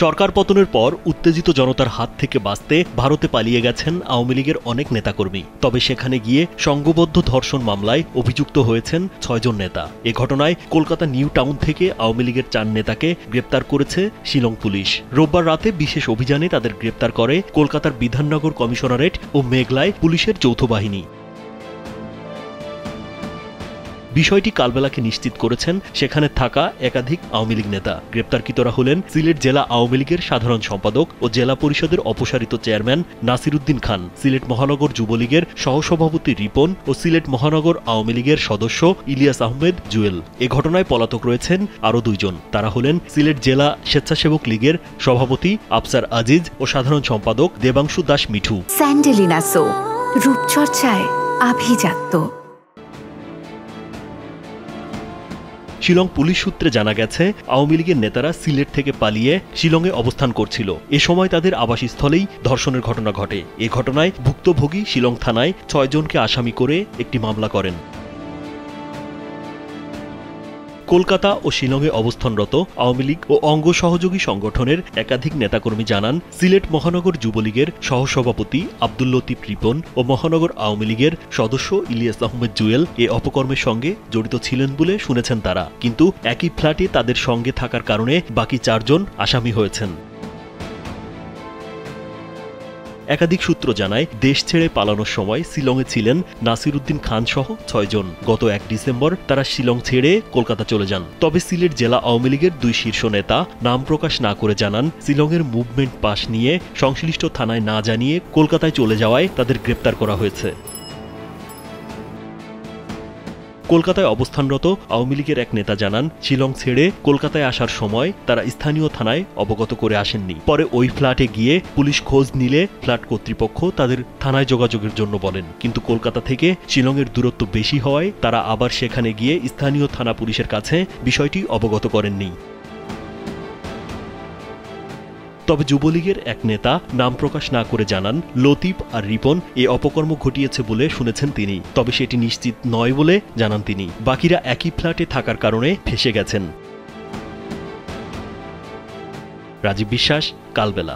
সরকার পতনের পর উত্তেজিত জনতার হাত থেকে বাঁচতে ভারতে পালিয়ে গেছেন আওয়ামী লীগের অনেক নেতাকর্মী। তবে সেখানে গিয়ে সংঘবদ্ধ ধর্ষণ মামলায় অভিযুক্ত হয়েছেন ৬ জন নেতা। এ ঘটনায় কলকাতা নিউ টাউন থেকে আওয়ামী লীগের ৪ নেতাকে গ্রেপ্তার করেছে শিলং পুলিশ। রোববার রাতে বিশেষ অভিযানে তাদের গ্রেপ্তার করে কলকাতার বিধাননগর কমিশনারেট ও মেঘলায় পুলিশের যৌথ বাহিনী। বিষয়টি কালবেলাকে নিশ্চিত করেছেন সেখানে থাকা একাধিক আওয়ামী লীগ নেতা। গ্রেপ্তারকৃতরা হলেন সিলেট জেলা আওয়ামী লীগের সাধারণ সম্পাদক ও জেলা পরিষদের অপসারিত চেয়ারম্যান নাসিরউদ্দিন খান, সিলেট মহানগর যুবলীগের সহসভাপতি রিপন ও সিলেট মহানগর আওয়ামী লীগের সদস্য ইলিয়াস আহমেদ জুয়েল। এ ঘটনায় পলাতক রয়েছেন আরও 2 জন। তারা হলেন সিলেট জেলা স্বেচ্ছাসেবক লীগের সভাপতি আফসার আজিজ ও সাধারণ সম্পাদক দেবাংশু দাস মিঠু। স্যান্ডেলিনা সো, রূপচর্চায় আভিজাত্য। শিলং পুলিশ সূত্রে জানা গেছে, আওয়ামী লীগের নেতারা সিলেট থেকে পালিয়ে শিলংয়ে অবস্থান করছিল। এ সময় তাদের আবাসস্থলেই ধর্ষণের ঘটনা ঘটে। এ ঘটনায় ভুক্তভোগী শিলং থানায় 6 জনকে আসামি করে একটি মামলা করেন। কলকাতা ও শিলংয়ে অবস্থানরত আওয়ামী লীগ ও অঙ্গ সহযোগী সংগঠনের একাধিক নেতাকর্মী জানান, সিলেট মহানগর যুবলীগের সহসভাপতি আব্দুল লতিফ রিপন ও মহানগর আওয়ামী লীগের সদস্য ইলিয়াস আহমেদ জুয়েল এ অপকর্মের সঙ্গে জড়িত ছিলেন বলে শুনেছেন তারা। কিন্তু একই ফ্ল্যাটে তাদের সঙ্গে থাকার কারণে বাকি 4 জন আসামি হয়েছেন। একাধিক সূত্র জানায়, দেশ ছেড়ে পালানোর সময় শিলংয়ে ছিলেন নাসিরউদ্দিন খান সহ 6 জন। গত 1 ডিসেম্বর তারা শিলং ছেড়ে কলকাতা চলে যান। তবে সিলেট জেলা আওয়ামী লীগের 2 শীর্ষ নেতা নাম প্রকাশ না করে জানান, শিলংয়ের মুভমেন্ট পাস নিয়ে সংশ্লিষ্ট থানায় না জানিয়ে কলকাতায় চলে যাওয়ায় তাদের গ্রেপ্তার করা হয়েছে। কলকাতায় অবস্থানরত আওয়ামী লীগের এক নেতা জানান, শিলং ছেড়ে কলকাতায় আসার সময় তারা স্থানীয় থানায় অবগত করে আসেননি। পরে ওই ফ্ল্যাটে গিয়ে পুলিশ খোঁজ নিলে ফ্ল্যাট কর্তৃপক্ষ তাদের থানায় যোগাযোগের জন্য বলেন। কিন্তু কলকাতা থেকে শিলংয়ের দূরত্ব বেশি হওয়ায় তারা আবার সেখানে গিয়ে স্থানীয় থানা পুলিশের কাছে বিষয়টি অবগত করেননি। তবে যুবলীগের এক নেতা নাম প্রকাশ না করে জানান, লতিফ আর রিপন এ অপকর্ম ঘটিয়েছে বলে শুনেছেন তিনি। তবে সেটি নিশ্চিত নয় বলে জানান তিনি। বাকিরা একই ফ্ল্যাটে থাকার কারণে ফেঁসে গেছেন। রাজীব বিশ্বাস, কালবেলা।